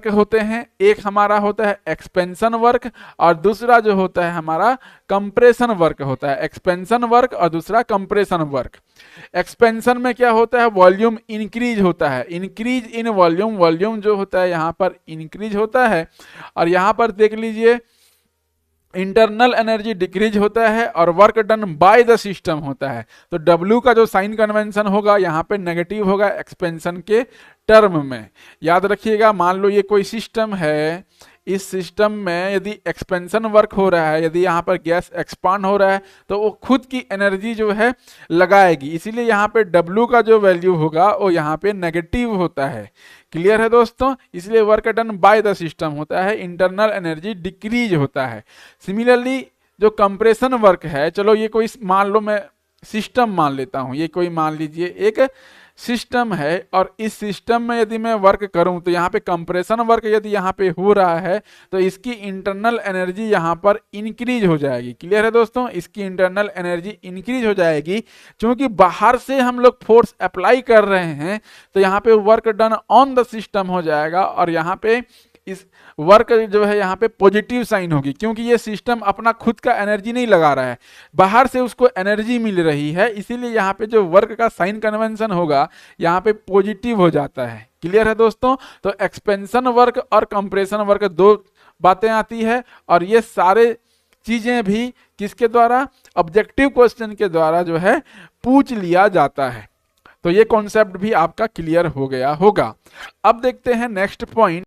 Work होते हैं, एक हमारा होता है एक्सपेंशन वर्क और दूसरा जो होता है हमारा कंप्रेशन वर्क होता है। एक्सपेंशन वर्क और दूसरा कंप्रेशन वर्क। एक्सपेंशन में क्या होता है, वॉल्यूम इंक्रीज होता है, इंक्रीज इन वॉल्यूम, वॉल्यूम जो होता है यहाँ पर इंक्रीज होता है। और यहाँ पर देख लीजिए इंटरनल एनर्जी डिक्रीज होता है और work done by the system होता है। तो W का जो साइन कन्वेंशन होगा यहाँ पे नेगेटिव होगा एक्सपेंशन के टर्म में। याद रखिएगा, मान लो ये कोई सिस्टम है, इस सिस्टम में यदि एक्सपेंशन वर्क हो रहा है, यदि यहाँ पर गैस एक्सपांड हो रहा है तो वो खुद की एनर्जी जो है लगाएगी, इसीलिए यहाँ पे W का जो वैल्यू होगा वो यहाँ पे नेगेटिव होता है। क्लियर है दोस्तों, इसलिए work done by the system होता है, इंटरनल एनर्जी डिक्रीज होता है। सिमिलरली जो कंप्रेशन वर्क है, चलो ये कोई मान लो मैं सिस्टम मान लेता हूं, ये कोई मान लीजिए एक सिस्टम है और इस सिस्टम में यदि मैं वर्क करूं तो यहाँ पे कंप्रेशन वर्क यदि यहाँ पे हो रहा है तो इसकी इंटरनल एनर्जी यहाँ पर इंक्रीज हो जाएगी। क्लियर है दोस्तों, इसकी इंटरनल एनर्जी इंक्रीज हो जाएगी क्योंकि बाहर से हम लोग फोर्स अप्लाई कर रहे हैं, तो यहाँ पे work done on the system हो जाएगा और यहाँ पे इस वर्क जो है यहाँ पे पॉजिटिव साइन होगी क्योंकि ये सिस्टम अपना खुद का एनर्जी नहीं लगा रहा है, बाहर से उसको एनर्जी मिल रही है, इसीलिए यहाँ पे जो वर्क का साइन कन्वेंशन होगा यहाँ पे पॉजिटिव हो जाता है। क्लियर है दोस्तों, तो एक्सपेंशन वर्क और कंप्रेशन वर्क दो बातें आती है और ये सारे चीजें भी किसके द्वारा, ऑब्जेक्टिव क्वेश्चन के द्वारा जो है पूछ लिया जाता है। तो ये कॉन्सेप्ट भी आपका क्लियर हो गया होगा। अब देखते हैं नेक्स्ट पॉइंट।